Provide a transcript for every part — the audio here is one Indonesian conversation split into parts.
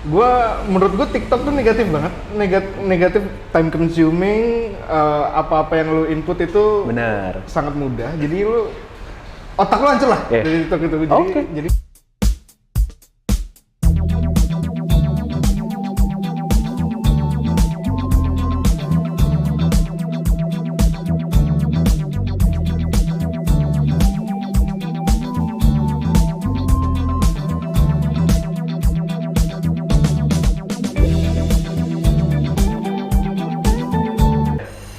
Menurut gue TikTok tuh negatif banget, negatif time consuming, apa-apa yang lu input itu Bener. sangat mudah. Jadi lu otak lu hancur lah dari TikTok itu. Jadi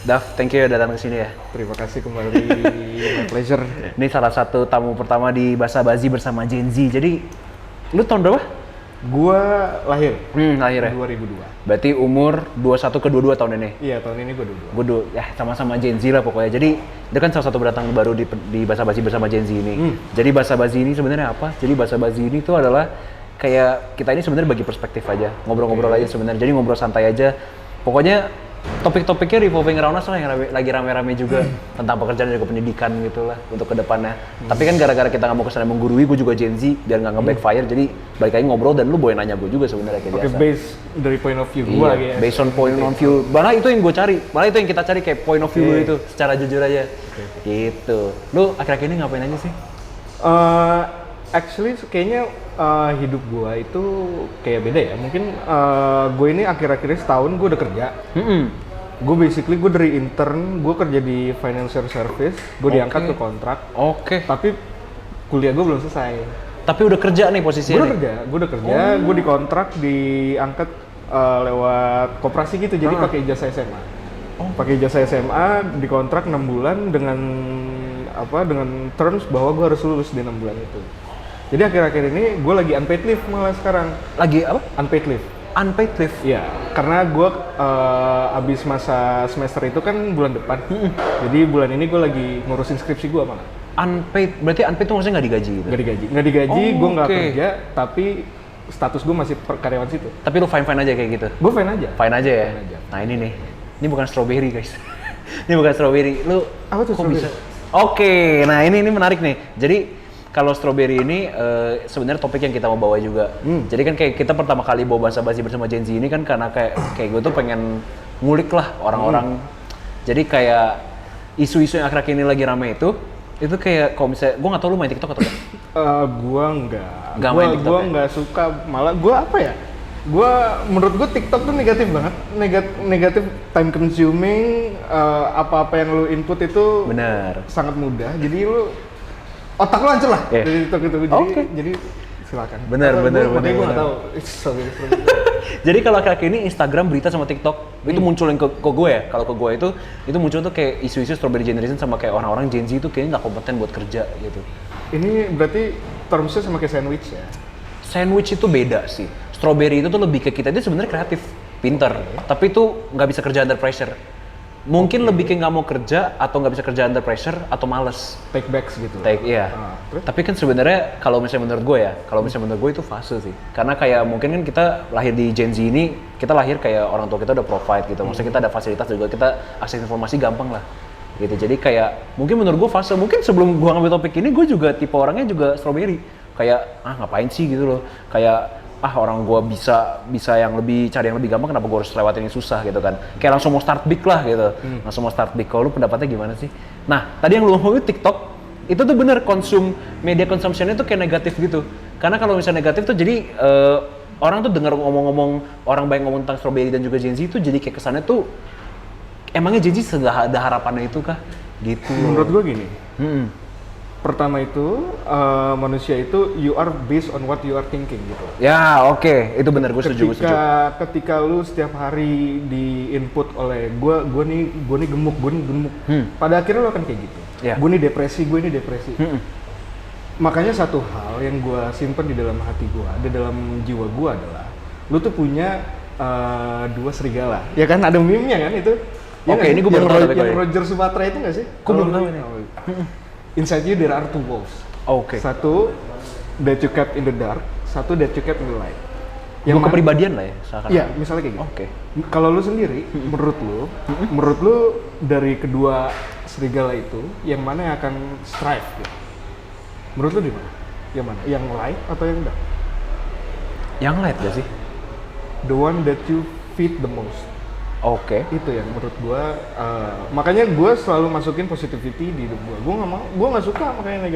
Dav, thank you udah datang ke sini ya. terima kasih kembali, my pleasure. Ini salah satu tamu pertama di Basa Bazi bersama Gen Z. Jadi, lu tahun berapa? Gua lahir Lahir ya? 2002. Berarti umur 21 ke 22 tahun ini? Iya, tahun ini gua 22. Ya sama-sama Gen Z lah pokoknya. Jadi, itu kan salah satu pendatang baru di Basa Bazi bersama Gen Z ini. Jadi, Basa Bazi ini sebenarnya apa? Jadi, Basa Bazi ini tuh adalah kayak kita ini sebenarnya bagi perspektif aja. Ngobrol-ngobrol aja sebenarnya. Jadi, ngobrol santai aja. Pokoknya topik-topiknya revolving around us lah yang lagi rame-rame juga tentang pekerjaan dan juga pendidikan gitu lah untuk kedepannya. Tapi kan gara-gara kita nggak mau kesana menggurui, gue juga Gen Z biar nggak nge-backfire, jadi balik lagi ngobrol dan lu boleh nanya gue juga sebenarnya kayak biasa. Based dari point of view gua Iya, based on point of view. Malah itu yang gue cari, malah itu yang kita cari kayak point of view lu itu secara jujur aja. Gitu. Lu akhir-akhir ini ngapain aja sih? Actually kayaknya hidup gua itu kayak beda ya. Mungkin gue ini akhir-akhirnya setahun gue udah kerja. Gue basically gue dari intern, gue kerja di financial service, gue diangkat ke kontrak. Tapi kuliah gue belum selesai. Tapi udah kerja nih posisinya. Gue udah kerja, gue dikontrak diangkat lewat koperasi gitu. Jadi pakai ijazah SMA. Pakai ijazah SMA dikontrak 6 bulan dengan terms bahwa gue harus lulus di 6 bulan itu. Jadi akhir-akhir ini gue lagi unpaid leave malah sekarang. Lagi apa? Unpaid leave. Unpaid leave? Iya, karena gue abis masa semester itu kan bulan depan. Jadi bulan ini gue lagi ngurusin skripsi gue malah. Unpaid, berarti unpaid itu maksudnya nggak digaji gitu? Nggak digaji, gue nggak kerja, tapi status gue masih karyawan situ. Tapi lu fine-fine aja kayak gitu? Gue fine aja. Fine aja ya? Fine aja. Nah ini nih, ini bukan strawberry guys. Ini bukan strawberry, lu apa tuh kok strawberry? bisa? Nah ini menarik nih. Jadi kalau strawberry ini sebenarnya topik yang kita mau bawa juga. Jadi kan kayak kita pertama kali bawa Basa Basi bersama Gen Z ini kan karena kayak gue tuh pengen ngulik lah orang-orang. Jadi kayak isu-isu yang akhir-akhir ini lagi rame itu kayak kalau misalnya, gue nggak tahu lu main TikTok atau enggak? Gue enggak. Main TikTok Gue ya? nggak suka, malah gue apa ya? Menurut gue TikTok tuh negatif banget, negatif time consuming, apa-apa yang lu input itu Bener. sangat mudah. Jadi lu otak lu hancur lah dari TikTok itu. Jadi silakan. Bener. Makanya gue nggak tahu. Jadi kalau akhir-akhir ini Instagram berita sama TikTok itu muncul yang ke gue ya. Kalau ke gue itu muncul tuh kayak isu-isu strawberry generation sama kayak orang-orang Gen Z itu kayaknya nggak kompeten buat kerja gitu. Ini berarti termsnya sama kayak sandwich ya? Sandwich itu beda sih. Strawberry itu tuh lebih ke kita, dia sebenarnya kreatif, pinter, tapi itu nggak bisa kerja under pressure. Mungkin lebih ke nggak mau kerja atau nggak bisa kerja under pressure atau males. Take backs gitu. Iya. Tapi kan sebenarnya kalau misalnya menurut gue itu fase sih. Karena kayak mungkin kan kita lahir di Gen Z ini, kita lahir kayak orang tua kita udah provide gitu. Maksudnya kita ada fasilitas juga, kita akses informasi gampang lah. Gitu. Jadi kayak mungkin menurut gue fase. Mungkin sebelum gue ngambil topik ini, gue juga tipe orangnya juga strawberry. Kayak ngapain sih gitu loh. Kayak orang gua bisa yang lebih cari yang lebih gampang, kenapa gua harus lewatin yang susah gitu kan. Kayak langsung mau start big lah gitu. Langsung mau start big. Kalau lu pendapatnya gimana sih? Nah, tadi yang lu ngomongin TikTok, itu tuh bener media consumption-nya tuh kayak negatif gitu. Karena kalau misalnya negatif tuh jadi orang tuh dengar ngomong-ngomong, orang banyak ngomong tentang strawberry dan juga Gen Z tuh jadi kayak kesannya tuh emangnya Gen Z sudah ada harapannya itu kah? Gitu. Menurut gua gini. Pertama itu manusia itu you are based on what you are thinking gitu. Ya itu benar, gue setuju. Ketika lu setiap hari di input oleh gue nih gemuk. Pada akhirnya lu akan kayak gitu. Gue nih depresi. Makanya satu hal yang gue simpen di dalam hati gue, di dalam jiwa gue adalah lu tuh punya dua serigala. Ya kan ada meme-nya kan itu. Ini gue baru tahu yang Roger Sumatra itu nggak sih? Gue belum tahu ini. Inside you there are two wolves. Satu that you kept in the dark, satu that you kept in the light. Yang kepribadian lah ya. Iya, misalnya kayak gitu. Kalau lu sendiri, menurut lu dari kedua serigala itu, yang mana yang akan strive? Gitu? Menurut lu di mana? Yang mana? Yang light atau yang dark? Yang light gak sih? the one that you feed the most. Oke. Itu yang menurut gue, makanya gue selalu masukin positivity di hidup gue. Gue nggak suka makanya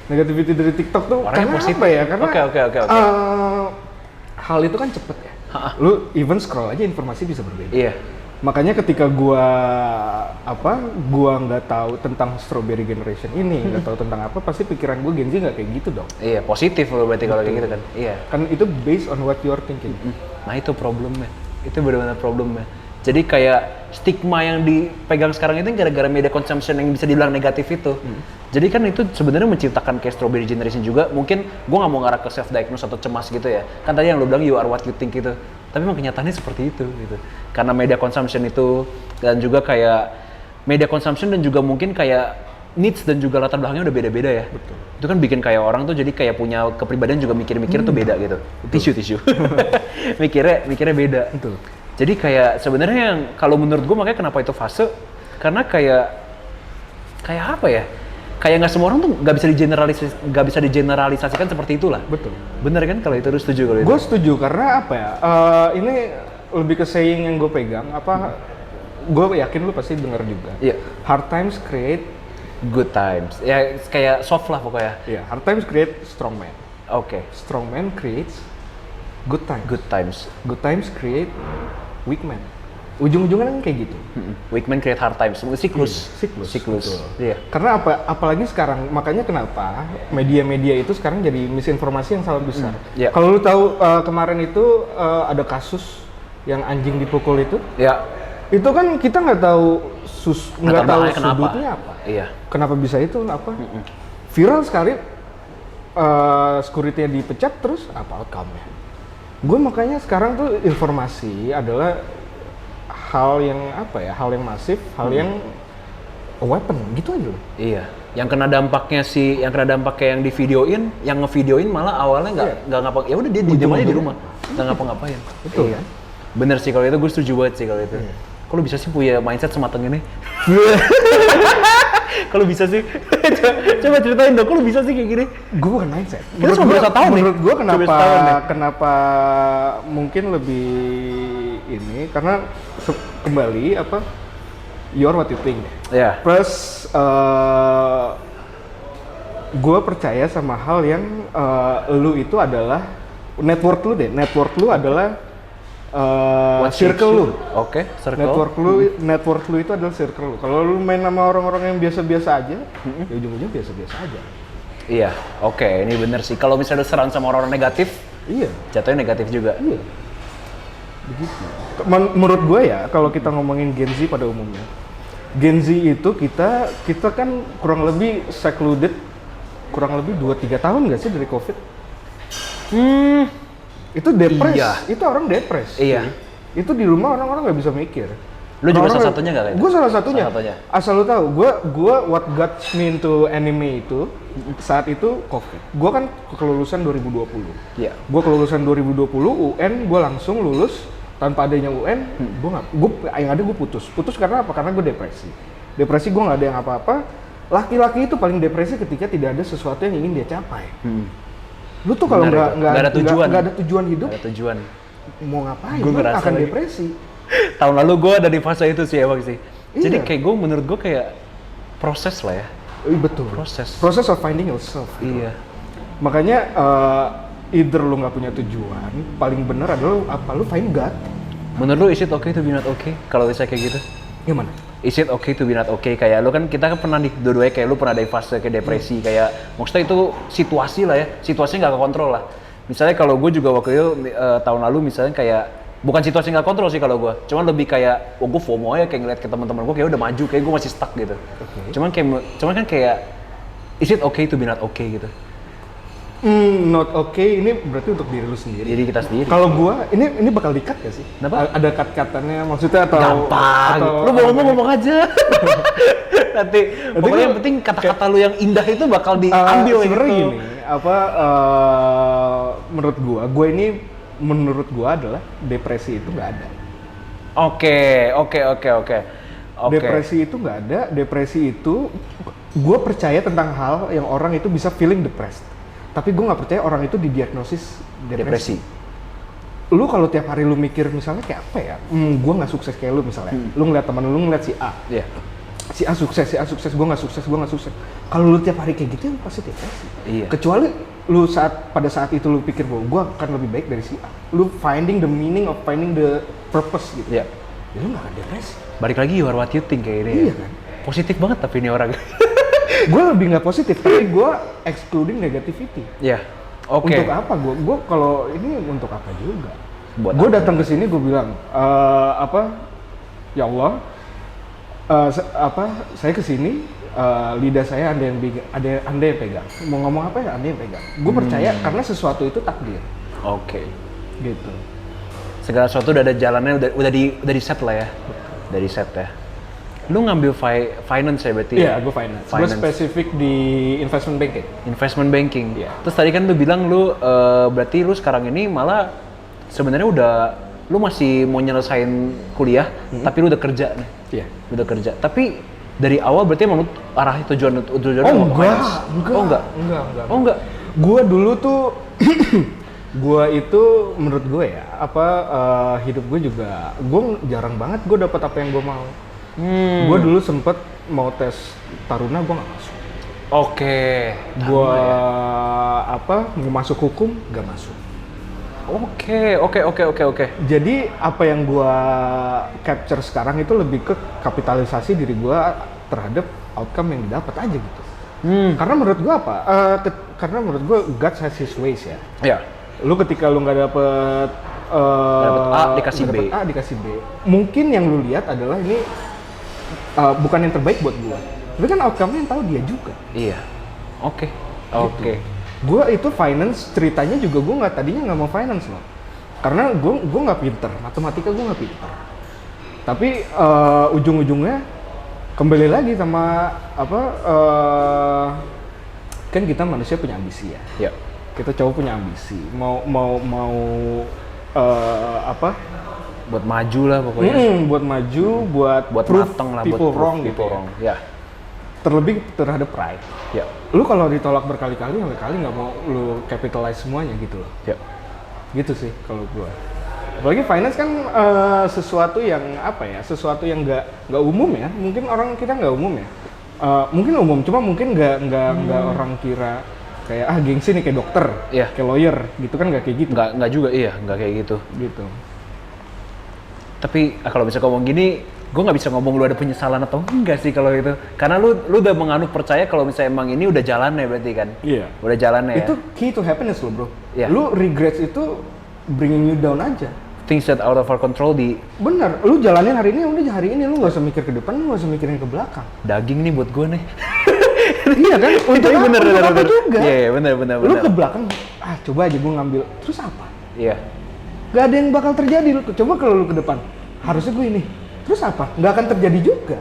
negativity dari TikTok tuh. Orangnya karena positif. apa ya? Karena Oke. hal itu kan cepet ya. Lu even scroll aja informasi bisa berbeda. Iya. Makanya ketika gua nggak tahu tentang strawberry generation ini, nggak tahu tentang apa, pasti pikiran gua Gen Z nggak kayak gitu dong. Iya, positif loh berarti kalau kayak gitu kan. Iya. Kan itu based on what you are thinking. Nah itu problemnya. Itu benar-benar problemnya. Jadi kayak stigma yang dipegang sekarang itu gara-gara media consumption yang bisa dibilang negatif itu. Jadi kan itu sebenarnya menciptakan kayak strawberry generation juga. Mungkin gua nggak mau ngarah ke self diagnose atau cemas gitu ya. Kan tadi yang lu bilang you are what you think gitu. Tapi memang kenyataannya seperti itu gitu. Karena media consumption itu dan juga kayak media consumption dan juga mungkin kayak needs dan juga latar belakangnya udah beda-beda ya. Betul. Itu kan bikin kayak orang tuh jadi kayak punya kepribadian juga mikir-mikir tuh beda gitu. Tisu. mikirnya beda. Betul. Jadi kayak sebenarnya yang kalau menurut gue makanya kenapa itu fase karena kayak apa ya? Kayak nggak semua orang tuh nggak bisa digeneralisasikan seperti itulah. Betul. Bener kan kalau itu lu setuju kalau itu? Gue setuju karena apa ya? Ini lebih ke saying yang gue pegang. Gue yakin lu pasti dengar juga. Iya. Hard times create Good times. Ya kayak soft lah pokoknya. Iya. Hard times create strong man. Oke. Strong man creates good times. Good times. Good times create weak man. Ujung-ujungnya kan kayak gitu. Weak man create hard times. Siklus. Betul. Iya. Karena apalagi sekarang, makanya kenapa media-media itu sekarang jadi misinformasi yang sangat besar. Iya. Kalau lu tahu kemarin itu ada kasus yang anjing dipukul itu. Ya. Itu kan kita nggak tahu Kenapa? sudutnya apa. Iya. Kenapa bisa itu apa? Viral sekali. Security-nya dipecat terus apa outcome-nya? Gue makanya sekarang tuh informasi adalah hal yang hal yang masif, hal yang weapon gitu aja loh. Iya. Yang kena dampaknya yang di videoin, yang ngevideoin malah awalnya nggak ngapa, ya udah dia diam aja di rumah, nggak ngapa-ngapain. Betul iya. Bener sih kalau itu, gue setuju banget sih kalau itu. Kok lu bisa sih punya mindset semateng ini? Kalau bisa sih, coba ceritain dong, kok lu bisa sih kayak gini? Gue bukan mindset. Menurut gue kenapa mungkin lebih ini karena kembali you're what you think. Yeah. Plus gue percaya sama hal yang lu itu adalah network lu adalah circle lu. Oke, circle. Network lu itu adalah circle lu. Kalau lu main sama orang-orang yang biasa-biasa aja, ya ujung-ujungnya biasa-biasa aja. Iya, oke, ini bener sih. Kalau misalnya lu serang sama orang-orang negatif, iya, jatuhnya negatif juga. Iya. Begitu. Menurut gue ya, kalau kita ngomongin Gen Z pada umumnya, Gen Z itu kita kan kurang lebih secluded, kurang lebih 2-3 tahun nggak sih dari COVID? Itu depres, iya. Itu orang depres. Iya. Itu di rumah orang-orang nggak bisa mikir. Lu juga salah satunya nggak? Gue salah satunya. Asal lu tahu, gue what got me into anime itu saat itu COVID. Gue kan kelulusan 2020. Iya. Gue kelulusan 2020 UN, gue langsung lulus tanpa adanya UN. Yang ada gue putus. Putus karena apa? Karena gue depresi. Depresi gue nggak ada yang apa-apa. Laki-laki itu paling depresi ketika tidak ada sesuatu yang ingin dia capai. Lu tuh kalau nggak ada tujuan hidup, nggak ada tujuan, mau ngapain? Gue ngerasa akan depresi. Tahun lalu gue ada di fase itu sih emang sih. Iya. Jadi kayak menurut gue kayak proses lah ya. Betul. Proses of finding yourself. Gitu. Iya. Makanya either lu nggak punya tujuan, paling benar adalah lu find God. Menurut lu is it okay to be not okay? Kalau bisa kayak gitu? Gimana? Is it okay to be not okay? Kayak lu kan, kita kan pernah di dua-duanya, kayak lu pernah ada fase kayak depresi, kayak maksudnya itu situasi lah ya, situasinya nggak kekontrol lah. Misalnya kalau gue juga waktu itu tahun lalu misalnya kayak bukan situasi nggak kontrol sih kalau gue, cuman lebih kayak gue FOMO aja kayak ngeliat ke teman-teman gue kayak udah maju, kayak gue masih stuck gitu. Okay. Cuman kan kayak is it okay to be not okay gitu? Not okay ini berarti untuk diri lu sendiri. Diri kita sendiri. Kalau gua ini bakal di-cut gak sih? Kenapa? Ada cut-cutannya maksudnya atau gampang. Lu mau ngomong aja. Nanti pokoknya yang penting kata-kata lu yang indah itu bakal diambil gitu. Gini, menurut gua adalah depresi itu nggak ada. Oke. Depresi itu nggak ada. Depresi itu gua percaya tentang hal yang orang itu bisa feeling depressed. Tapi gue nggak percaya orang itu didiagnosis depresi. lu kalau tiap hari lu mikir misalnya kayak apa ya, gue nggak sukses kayak lu misalnya, lu ngeliat teman lu ngeliat si A, si A sukses, gue nggak sukses. Kalau lu tiap hari kayak gitu, lu pasti depresi. Kecuali lu pada saat itu lu pikir bahwa gue akan lebih baik dari si A, lu finding the meaning of finding the purpose gitu. Ya lu nggak akan depresi. Balik lagi you are what you think kayak ini. Iya kan? Positif banget tapi ini orang. Gue lebih nggak positif, tapi gue excluding negativity. Oke. Untuk apa gue kalau ini untuk apa juga? Gue datang ke sini gue bilang ya Allah, saya ke sini lidah saya anda yang pegang. Mau ngomong apa ya anda yang pegang. Gue percaya karena sesuatu itu takdir. Oke. Gitu. Segala sesuatu udah ada jalannya, udah di set lah ya. Dari set ya. Lu ngambil finance ya berarti? Iya, gue finance. Gue spesifik di investment banking. Investment banking. Terus tadi kan lu bilang lu berarti lu sekarang ini malah sebenarnya lu masih mau nyelesain kuliah, tapi lu udah kerja nih. Iya. Udah kerja. Tapi dari awal berarti emang lu arah tujuan enggak. Gue dulu tuh gue itu menurut gue ya hidup gue juga gue jarang banget gue dapat apa yang gue mau. Gue dulu sempet mau tes Taruna, gue nggak masuk. Gue mau masuk hukum, nggak masuk. Oke. Jadi apa yang gue capture sekarang itu lebih ke kapitalisasi diri gue terhadap outcome yang didapat aja gitu. Karena menurut gue karena menurut gue God has his ways ya. Iya. Lu ketika lu nggak dapet A dikasih B. Mungkin yang lu lihat adalah ini bukan yang terbaik buat gua. Tapi kan outcome-nya yang tahu dia juga. Iya. Oke. Gua itu finance ceritanya juga gua tadinya nggak mau finance loh. Karena gua nggak pinter, matematika gua nggak pinter. Tapi ujung-ujungnya kembali lagi sama kan kita manusia punya ambisi ya. Iya. Kita cowok punya ambisi. Mau buat maju lah pokoknya. Buat maju, buat prove mateng lah, people buat wrong gitu. People wrong. Ya. Terlebih terhadap pride. Ya. Lu kalau ditolak berkali-kali nggak mau lu capitalize semuanya gitu loh. Ya. Gitu sih kalau gua. Apalagi finance kan sesuatu yang sesuatu yang nggak umum ya. Mungkin orang kita nggak umum ya. Mungkin umum, cuma mungkin nggak orang kira kayak gengsi nih kayak dokter, kayak lawyer gitu kan nggak kayak gitu. Nggak juga, nggak kayak gitu. Gitu. Tapi kalau bisa ngomong gini, gue nggak bisa ngomong lu ada penyesalan atau enggak sih kalau itu. Karena lu udah menganut percaya kalau misalnya emang ini udah jalannya berarti kan. Iya. Udah jalannya ya. Itu key to happiness lo bro. Iya. Lu regrets itu bringing you down aja. Things that out of our control Bener, lu jalanin hari ini, udah hari ini, lu nggak usah mikir ke depan, lu nggak usah mikirin ke belakang. Daging nih buat gue nih. Iya kan? Untuk bener juga. Iya, bener. Lu ke belakang, coba aja gue ngambil, terus apa? Iya. Gak ada yang bakal terjadi, lu coba kalau lu ke depan, harusnya gue ini, terus apa? Nggak akan terjadi juga.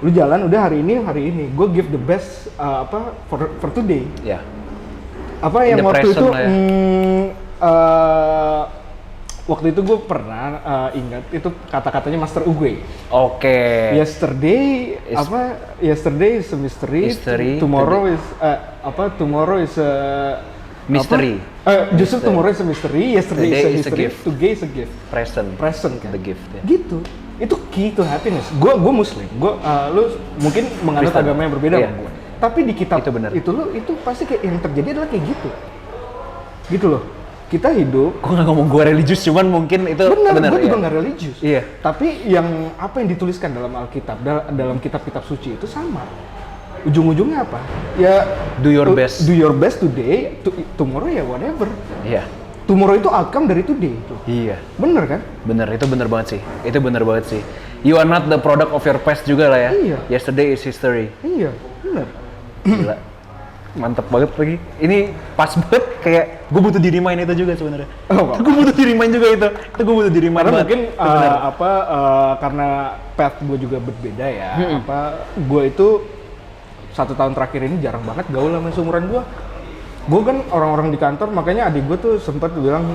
Lu jalan udah hari ini, gue give the best for today. Iya. Apa yang waktu itu, waktu itu gue pernah ingat itu kata-katanya Master Uguay. Oke. Yesterday is a mystery. Tomorrow is tomorrow is a mystery. Justru tomorrow is a mystery. Yesterday is a history. Today is a gift. Present kan. The gift. Ya. Gitu. Itu key to happiness. Gue Muslim. Lu mungkin menganut agama yang berbeda sama gue. Tapi di kitab itu pasti kayak yang terjadi adalah kayak gitu. Gitu loh. Kita hidup. Gue nggak ngomong gue religius, cuman mungkin itu benar. Gue juga nggak religius. Iya. Tapi yang dituliskan dalam Alkitab, dalam kitab-kitab suci itu sama. Ujung-ujungnya apa? Ya do your best. Do your best today, tomorrow ya whatever. Iya. Tomorrow itu outcome dari today. Iya. Bener kan? Bener, itu bener banget sih. You are not the product of your past juga lah ya. Iya. Yesterday is history. Iya, bener. Gila. Mantep banget lagi. Ini pas banget kayak gue butuh di remind itu juga sebenarnya. Gue butuh di remind juga itu. Gue butuh di remind. Karena mungkin karena path gue juga berbeda ya. Gue itu 1 tahun terakhir ini jarang banget gaul sama seumuran gue. Gue kan orang-orang di kantor, makanya adik gue tuh sempat bilang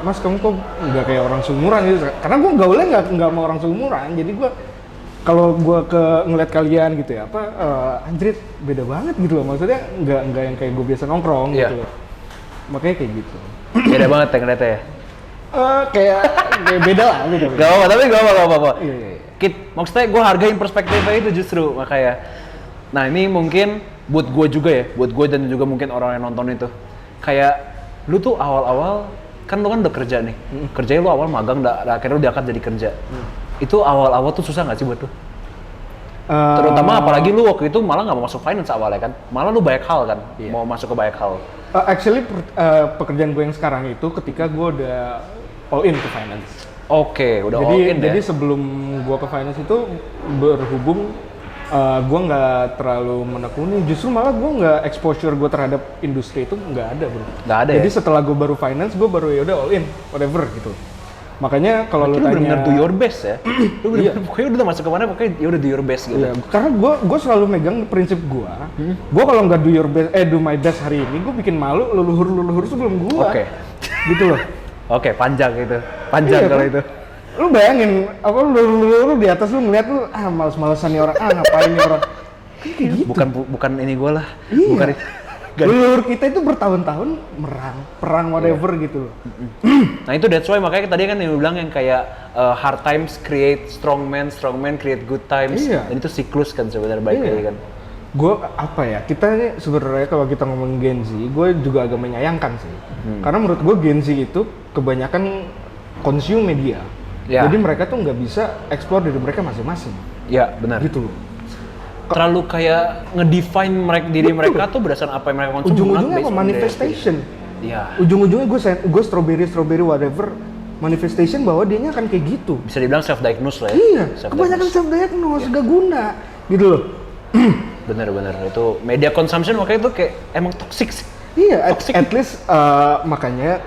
Mas kamu kok nggak kayak orang seumuran gitu. Karena gue gaulnya nggak sama orang seumuran, jadi gue kalau gue ngeliat kalian gitu ya anjrit beda banget gitu loh, maksudnya nggak yang kayak gue biasa nongkrong gitu loh. Makanya kayak gitu. Beda banget ya ngeliatnya ya? Kayak beda lah, beda. Gak apa-apa, tapi gak apa-apa. Iya. Maksudnya gue hargain perspektifnya itu justru, makanya. Nah ini mungkin buat gue juga ya, buat gue dan juga mungkin orang yang nonton itu. Kayak, lu tuh awal-awal, kan lu kan udah kerja nih. Kerjanya lu awal magang, akhirnya lu diangkat jadi kerja. Itu awal-awal tuh susah gak sih buat lu? Terutama apalagi lu waktu itu malah nggak mau masuk finance awalnya kan, malah lu banyak hal kan, mau masuk ke banyak hal. Actually pekerjaan gue yang sekarang itu ketika gue udah all in ke finance. Oke, udah all in jadi ya? sebelum gue ke finance itu berhubung gue nggak terlalu menekuni, justru malah gue nggak exposure gue terhadap industri itu nggak ada bro. Nggak ada. Jadi ya? setelah gue baru finance, gue baru ya udah all in, whatever gitu. Makanya kalau lu tanya, bener-bener do your best ya. Lu bener-bener pokoknya udah masuk ke mana pokoknya ya udah do your best gitu. Iya, karena gue selalu megang prinsip gue kalau nggak do my best hari ini, gue bikin malu leluhur sebelum gue. Oke. Gitu loh. Oke, panjang itu. Panjang kalau kan? itu. Lu bayangin, apa lu di atas lu ngeliat lu males-malesan nih orang, ngapain nih orang. Kayak gitu. Bukan ini gue lah. Iya. Bukan leluhur kita itu bertahun-tahun perang whatever gitu loh. Nah itu that's why makanya tadi kan yang bilang yang kayak hard times create strong men create good times. Iya. Dan itu siklus kan sebenarnya baiknya kan. Gue kita ini sebenarnya kalau kita ngomong Gen Z, gue juga agak menyayangkan sih. Karena menurut gue Gen Z itu kebanyakan consume media. Ya. Jadi mereka tuh nggak bisa explore diri mereka masing-masing. Iya benar. Gitu loh. Terlalu kayak ngedefine diri mereka tuh berdasarkan apa yang mereka konsumsi. Ujung-ujungnya apa? Manifestation. Iya. Ujung-ujungnya gue strawberry whatever manifestation bahwa dianya akan kayak gitu. Bisa dibilang self diagnose lah ya. Iya. Kebanyakan self diagnose gak guna gitu loh. Bener itu media consumption makanya itu kayak emang toxic sih. Iya. At least makanya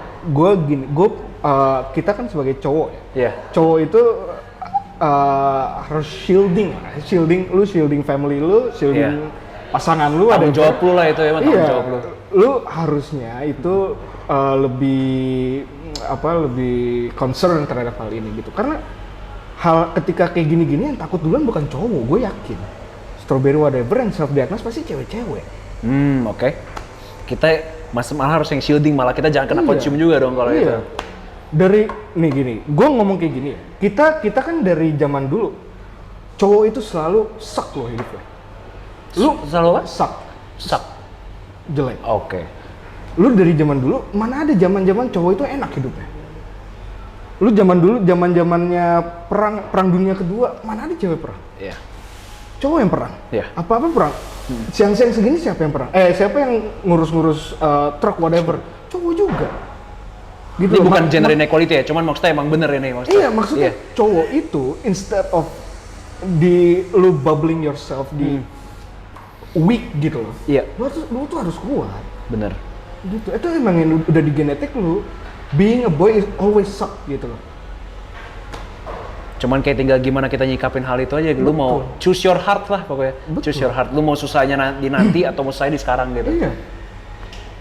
kita kan sebagai cowok ya. Iya. Cowok itu harus shielding family lu, shielding pasangan lu, tanggung jawab lu lah itu ya, tanggung jawab lu. Lu harusnya itu lebih concern terhadap hal ini gitu. Karena ketika kayak gini-gini yang takut duluan bukan cowok, gue yakin. Strawberry whatever yang self diagnose pasti cewek-cewek. Oke. Kita malah harus yang shielding, malah kita jangan kena konsum juga dong kalau itu. Dari nih gini, gue ngomong kayak gini ya. Kita kan dari zaman dulu cowok itu selalu suck loh hidupnya. Lu selalu apa? Suck. Jelek. Oke. Lu dari zaman dulu mana ada zaman cowok itu enak hidupnya. Lu zaman-zamannya perang dunia kedua, mana ada cewek perang? Iya. Cowok yang perang. Iya. Apa-apa perang. Siang-siang segini siapa yang perang? Siapa yang ngurus truk whatever? Cowok juga. Gitu ini bukan gender inequality ya, cuman maksudnya emang bener ini maksudnya. Iya, maksudnya cowok itu instead of lu bubbling yourself di weak gitu loh. Iya. Lu tuh harus kuat. Bener. Gitu. Itu emang yang udah di genetik lu. Being a boy is always suck gitu loh. Cuman kayak tinggal gimana kita nyikapin hal itu aja. Lu mau choose your heart lah pokoknya. Betul. Choose your heart. Lu mau susahnya nanti atau mau susahnya di sekarang gitu. Iya.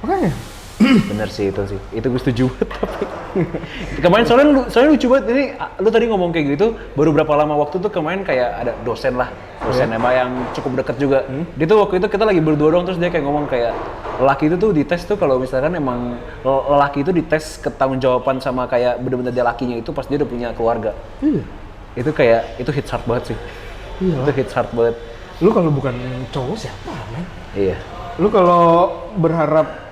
Makanya. Bener sih itu sih. Itu gue setuju banget tapi. Kemarin soalnya lucu banget ini. Lu tadi ngomong kayak gitu. Baru berapa lama waktu tuh kemarin kayak ada dosen emang yang cukup deket juga. Dia tuh waktu itu kita lagi berdua dong terus dia kayak ngomong kayak lelaki itu tuh dites tuh kalau misalkan emang lelaki itu dites ketanggung-jawaban sama kayak bener-bener dia lakinya itu pas dia udah punya keluarga. Iya. Itu kayak itu hits hard banget sih. Iya. Itu hits hard banget. Lu kalau bukan cowok siapa, men? Iya. Lu kalau berharap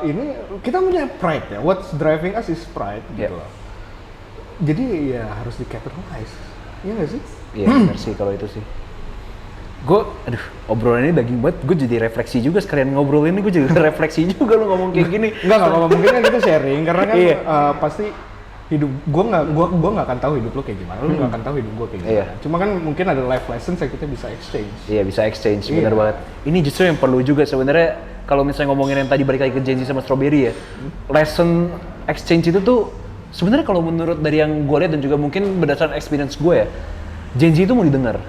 ini kita punya pride ya. What's driving us is pride gitu loh. Jadi ya harus di capitalize. Iya nggak sih? Iya benar sih kalau itu sih. Obrolan ini daging banget. Gue jadi refleksi juga sekalian ngobrol ini. Gue jadi refleksi juga lu ngomong kayak gini. Enggak apa-apa. Mungkin kan kita sharing karena kan pasti hidup gue nggak akan tahu hidup lo kayak gimana. Lu nggak akan tahu hidup gue kayak gimana. Cuma kan mungkin ada life lessons yang kita bisa exchange. Iya bisa exchange. Benar banget. Ini justru yang perlu juga sebenarnya. Kalau misalnya ngomongin yang tadi balik lagi ke Gen Z sama Strawberry ya, lesson exchange itu tuh sebenarnya kalau menurut dari yang gue lihat dan juga mungkin berdasarkan experience gue ya, Gen Z itu mau didengar.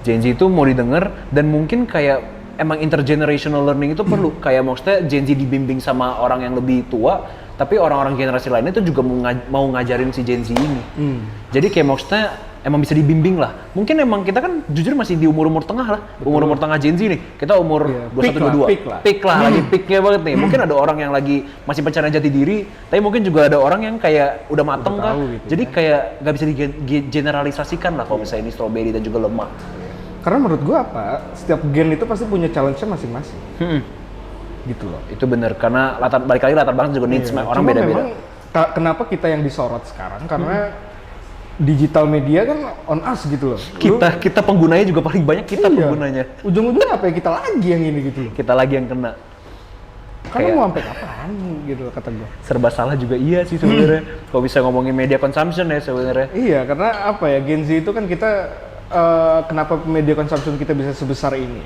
Gen Z itu mau didengar dan mungkin kayak emang intergenerational learning itu perlu. Kayak maksudnya Gen Z dibimbing sama orang yang lebih tua, tapi orang-orang generasi lainnya itu juga mau ngajarin si Gen Z ini. Jadi kayak maksudnya emang bisa dibimbing lah. Mungkin emang kita kan jujur masih di umur-umur tengah lah. Umur-umur tengah Gen Z nih. Kita umur 21 22. Peak lah, lagi peaknya banget nih. Mungkin ada orang yang lagi masih pencarian jati diri, tapi mungkin juga ada orang yang kayak udah mateng kan. Gitu, jadi kayak nggak bisa digeneralisasikan lah kalau misalnya ini strawberry dan juga lemah. Karena menurut gua apa, setiap gen itu pasti punya challenge-nya masing-masing. Gitu loh. Itu bener, karena balik lagi latar belakang juga needs orang beda-beda. Kenapa kita yang disorot sekarang? Karena digital media kan on us gitu loh. Kita penggunanya juga paling banyak penggunanya. Ujung-ujungnya apa ya, kita lagi yang ini gitu loh. Kita lagi yang kena. Karena mau sampai kapan gitu loh, kata gua. Serba salah juga iya sih sebenarnya. Kalau bisa ngomongin media consumption ya sebenarnya. Iya, karena apa ya, Gen Z itu kan kita kenapa media consumption kita bisa sebesar ini?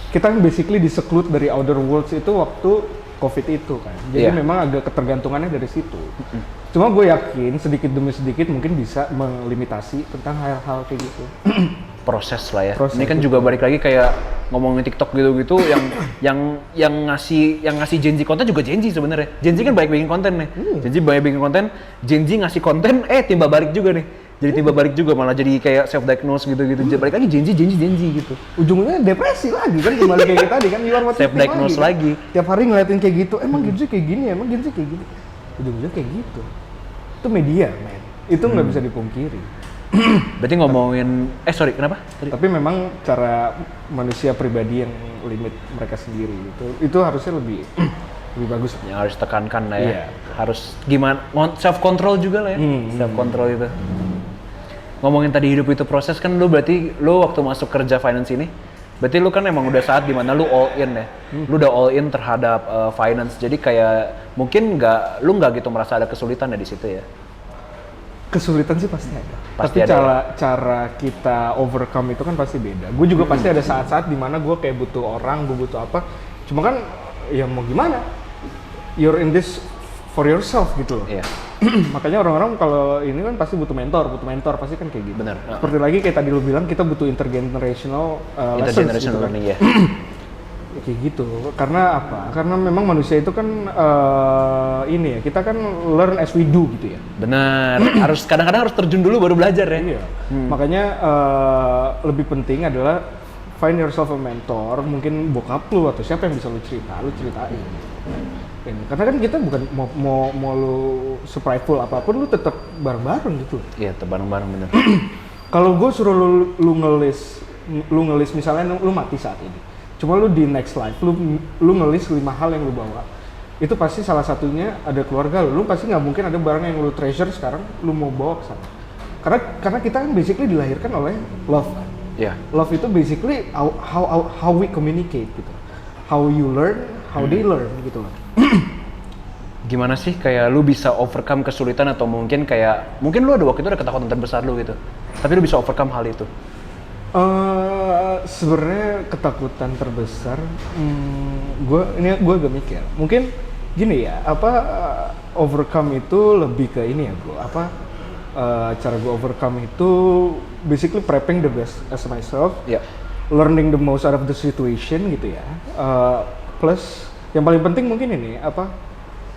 Kita kan basically di-seclude dari outer worlds itu waktu COVID itu kan. Jadi memang agak ketergantungannya dari situ. Cuma gue yakin sedikit demi sedikit mungkin bisa melimitasi tentang hal-hal kayak gitu. Proses lah ya. Ini kan juga balik lagi kayak ngomongin TikTok gitu-gitu yang ngasih Gen Z konten juga Gen Z sebenarnya. Gen Z kan banyak bikin konten nih. Gen Z banyak bikin konten, Gen Z ngasih konten timba balik juga nih. Jadi tiba balik juga, malah jadi kayak self diagnose gitu-gitu. Balik lagi Gen Z gitu. Ujungnya depresi lagi kan, kembali kayak tadi kan, self diagnose lagi. Tiap hari ngeliatin kayak gitu, emang Gen Z kayak gini, emang Gen Z kayak gini. Ujung-ujungnya kayak gitu. Itu media, men. Itu nggak bisa dipungkiri. Berarti ngomongin, kenapa? Tapi memang cara manusia pribadi yang limit mereka sendiri itu harusnya lebih bagus. Yang harus tekankan lah ya. Harus gimana? Self control juga lah ya. Self control itu. Ngomongin tadi hidup itu proses kan, berarti lu waktu masuk kerja finance ini, berarti lu kan emang udah saat dimana lu all in ya. Lu udah all in terhadap finance. Jadi kayak mungkin lu nggak gitu merasa ada kesulitan ya di situ ya. Kesulitan sih pasti ada. Pasti tapi ada. cara kita overcome itu kan pasti beda. Gue juga pasti ada saat-saat dimana gue kayak butuh orang, gue butuh apa. Cuma kan ya mau gimana? You're in this for yourself gitu loh. Iya. Makanya orang-orang kalau ini kan pasti butuh mentor pasti kan kayak gitu. Benar. Seperti lagi kayak tadi lu bilang, kita butuh intergenerational intergenerational lessons, learning gitu kan. Ya, kayak gitu. Karena apa? Karena memang manusia itu kan ini ya, kita kan learn as we do gitu ya. Benar. Harus kadang-kadang harus terjun dulu baru belajar ya. Iya. Makanya lebih penting adalah find yourself a mentor, mungkin bokap lu atau siapa yang bisa lu ceritain. Karena kan kita bukan mau lu seprideful apapun, lu tetap bareng-bareng gitu. Iya, tetap bareng-bareng bener. Kalau gue suruh lu ngelis misalnya lu mati saat ini, cuma lu di next life lu ngelis 5 hal yang lu bawa, itu pasti salah satunya ada keluarga lu pasti nggak mungkin ada barang yang lu treasure sekarang lu mau bawa ke sana. Karena kita kan basically dilahirkan oleh love kan. Iya. Love itu basically how we communicate gitu, how you learn, how they learn gitu loh. Gimana sih kayak lu bisa overcome kesulitan, atau mungkin lu ada waktu itu ada ketakutan terbesar lu gitu, tapi lu bisa overcome hal itu? Sebenarnya ketakutan terbesar, gue agak mikir. Mungkin gini ya, overcome itu lebih ke ini ya, cara gue overcome itu basically prepping the best as myself, learning the most out of the situation gitu ya. Plus yang paling penting mungkin ini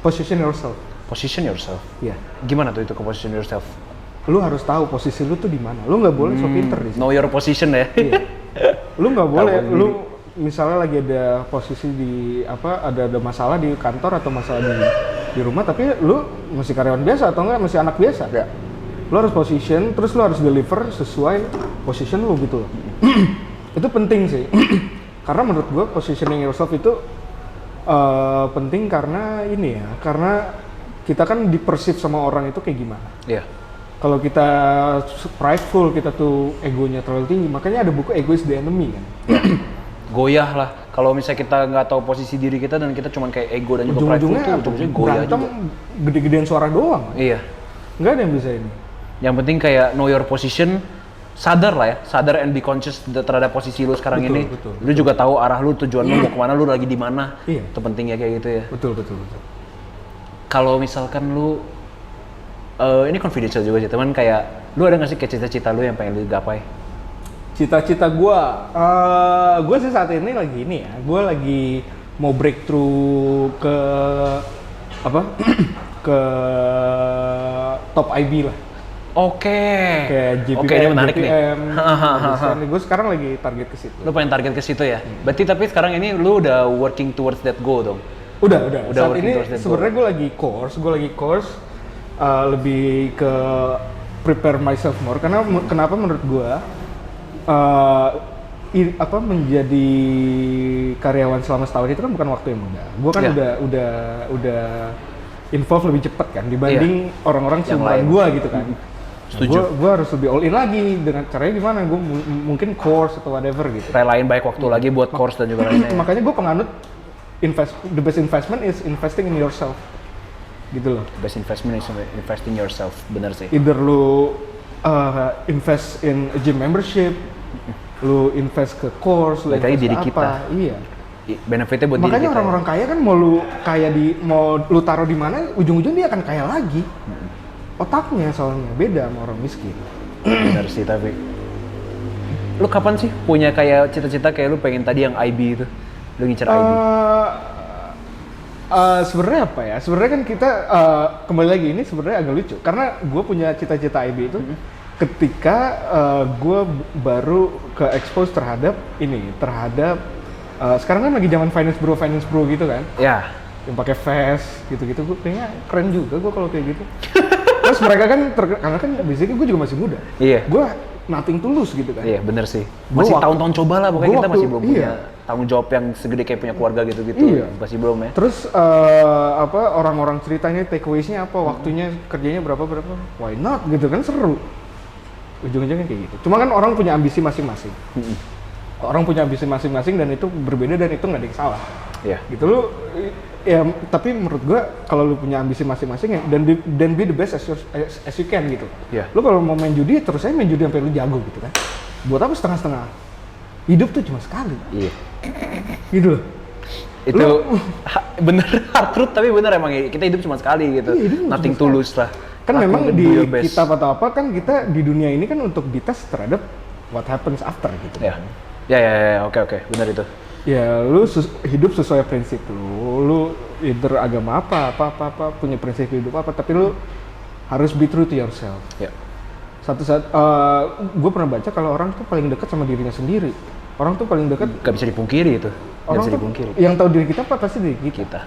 position yourself. Position yourself. Iya. Gimana tuh itu ke position yourself? Lu harus tahu posisi lu tuh di mana. Lu nggak boleh so pinter di situ. Know your position ya. Iya. Lu nggak boleh. Lu misalnya lagi ada posisi di ada masalah di kantor atau masalah di rumah, tapi lu masih karyawan biasa atau enggak masih anak biasa. Ya. Lu harus position, terus lu harus deliver sesuai position lu gitu loh. Itu penting sih. Karena menurut gua positioning yourself itu penting karena ini ya, karena kita kan di-perceive sama orang itu kayak gimana. Iya. Kalau kita prideful, kita tuh egonya terlalu tinggi, makanya ada buku Ego is the Enemy kan. Goyah lah. Kalau misalnya kita nggak tahu posisi diri kita dan kita cuma kayak ego dan juga prideful tuh ujung-ujungnya goyah juga. Gede-gedean suara doang. Iya. Nggak ada yang bisa ini. Yang penting kayak know your position, sadar lah ya, sadar and be conscious terhadap posisi lu sekarang ini. Betul. Lu juga tahu arah lu, tujuan lu mau kemana, lu lagi di mana. Iya. Itu pentingnya kayak gitu ya. Betul. Kalau misalkan lu ini confidential juga sih, teman, kayak lu ada nggak sih kayak cita-cita lu yang pengen lu gapai? Cita-cita gua sih saat ini lagi ini ya, gua lagi mau breakthrough ke ke top IB lah. Kayak GPM, Oke, ini menarik nih. Gue sekarang lagi target ke situ. Lu pengen target ke situ ya? Berarti tapi sekarang ini lu udah working towards that goal dong? Udah. Saat working ini towards that goal. sebenarnya gue lagi course lebih ke prepare myself more. Karena kenapa menurut gue menjadi karyawan selama setahun itu kan bukan waktu yang mudah. Gue kan udah involve lebih cepat kan dibanding orang-orang seumuran gue gitu kan. Setuju. Gue harus lebih all in lagi dengan caranya gimana? Gue mungkin course atau whatever gitu. Relain baik waktu lagi buat course dan juga lainnya. Makanya gue penganut the best investment is investing in yourself. Gitu loh. Best investment is investing yourself, bener sih. Either lu invest in a gym membership, lu invest ke course, lu invest diri ke kita. apa? Iya. Benefitnya buat diri kita. Makanya orang-orang kaya kan mau lu taruh di mana, ujung-ujung dia akan kaya lagi. Otaknya soalnya beda sama orang miskin. Benar sih, tapi lu kapan sih punya kayak cita-cita kayak lu pengen tadi yang IB itu? Lu ngincer IB? Sebenarnya apa ya? Sebenarnya kan kita kembali lagi ini sebenarnya agak lucu karena gue punya cita-cita IB itu ketika gue baru ke expose terhadap sekarang kan lagi zaman finance bro gitu kan? Ya. Yang pakai vest gitu-gitu, gue kayaknya keren juga gue kalau kayak gitu. Terus mereka kan karena kan basically gue juga masih muda. Iya. Gue nothing tulus gitu kan. Iya, bener sih. Masih tahun-tahun coba lah, pokoknya kita masih belum punya iya. tanggung jawab yang segede kayak punya keluarga gitu-gitu. Iya. Masih belum ya. Terus orang-orang ceritanya takeaways-nya apa, waktunya kerjanya berapa? Why not gitu kan, seru. Ujung-ujungnya kayak gitu. Cuma kan orang punya ambisi masing-masing. Orang punya ambisi masing-masing dan itu berbeda dan itu nggak ada yang salah. Iya. Gitu lu ya, tapi menurut gua kalau lu punya ambisi masing-masing ya, dan be the best as you can gitu. Iya. Lu kalau mau main judi terus aja main judi sampai lu jago gitu kan. Buat apa setengah-setengah? Hidup tuh cuma sekali. Iya. Gitu loh. Itu bener hard truth tapi bener emang kita hidup cuma sekali gitu. Iya, nothing tulus lah. Kan memang do di your best. kitab atau apa kan kita di dunia ini kan untuk dites terhadap what happens after gitu. Ya. Ya, oke, benar itu. Ya, lu hidup sesuai prinsip lu either agama apa punya prinsip hidup apa, tapi lu harus be true to yourself. Ya. Satu saat gue pernah baca kalau orang tuh paling dekat sama dirinya sendiri. Orang tuh paling dekat. Gak bisa dipungkiri itu. Orang tuh yang tahu diri kita apa pasti diri kita.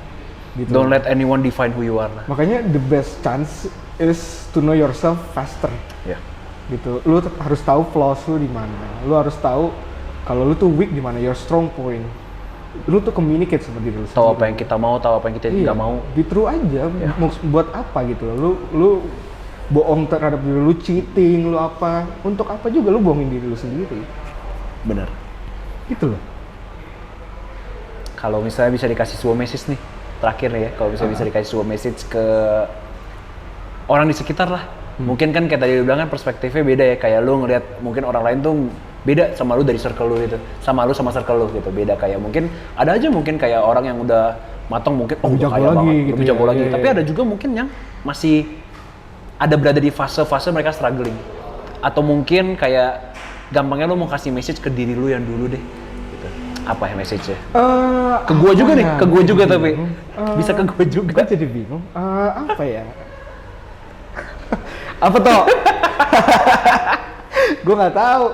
Gitu. Don't let anyone define who you are lah. Makanya the best chance is to know yourself faster. Ya. Gitu. Lu harus tahu flaws lu di mana. Lu harus tahu kalau lu tuh weak di mana, your strong point. Lu tuh communicate sama diri lu sendiri. Tahu apa yang kita mau, tahu apa yang kita tidak mau. Be true aja. Buat apa gitu loh. Lu bohong terhadap diri lu, cheating, lu apa. Untuk apa juga lu bohongin diri lu sendiri. Benar. Gitu loh. Kalau misalnya bisa dikasih sebuah message nih, terakhir nih ya, kalau misalnya bisa dikasih sebuah message ke orang di sekitar lah. Mungkin kan kayak tadi lu bilang kan perspektifnya beda ya, kayak lu ngelihat mungkin orang lain tuh beda sama lu dari circle lu gitu, sama lu sama circle lu gitu, beda. Kayak mungkin ada aja mungkin kayak orang yang udah matang mungkin lebih jago kaya lagi, banget, gitu lebih jago lagi. Tapi iya. ada juga mungkin yang masih ada berada di fase-fase mereka struggling. Atau mungkin kayak gampangnya lu mau kasih message ke diri lu yang dulu deh. Gitu. Apa ya message-nya? Ke gua juga nih, ke gua juga tapi bisa ke gua juga. Gua jadi bingung. Apa ya? Apa toh? Gue nggak tahu.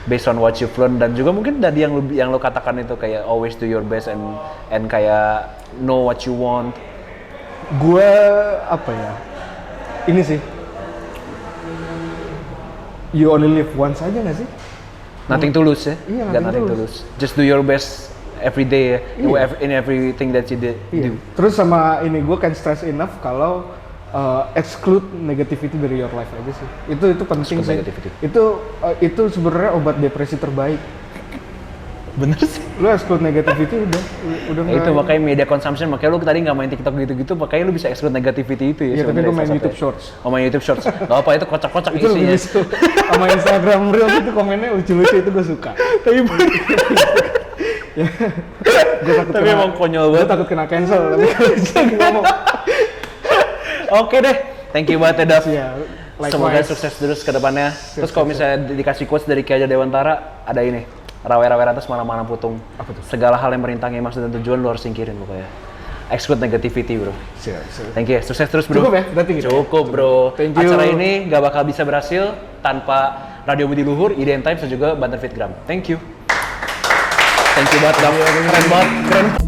Based on what you've learned dan juga mungkin tadi yang lo katakan itu kayak always do your best and kayak know what you want. Gue apa ya? Ini sih. You only live once aja nggak sih? Nothing tulus ya? Iya, nothing tulus. Just do your best every day ya. Iya. In everything that you do. Iya. Terus sama ini gue can stress enough kalau exclude negativity dari your life aja sih. Itu penting sih. Itu sebenarnya obat depresi terbaik. Bener sih. Lu exclude negativity udah itu makanya media consumption, makanya lu tadi nggak main TikTok gitu-gitu, makanya lu bisa exclude negativity itu ya. Iya, tapi gue main YouTube Shorts. Oh, main YouTube Shorts. Gak apa, itu kocak-kocak itu isinya. Itu sama Instagram Reels itu komennya lucu-lucu, itu gue suka. Tapi ya, tapi emang konyol banget. Gue takut kena cancel, tapi bisa ngomong. Oke deh, thank you banget ya Dav. Ya, semoga sukses terus ke depannya. Terus kalau misalnya dikasih quotes dari Ki Hajar Dewantara, ada ini. Rawe-rawe atas mana-mana putung. Apa tuh? Segala hal yang merintangi maksud dan tujuan lu harus singkirin pokoknya. exclude negativity bro. Siap. Thank you, sukses terus bro. Cukup ya? Berarti gitu. Cukup bro. Thank you. Acara ini gak bakal bisa berhasil tanpa Radio Budi Luhur, IDN Times dan juga Banter Fitgram. Thank you. Thank you banget, keren banget, keren.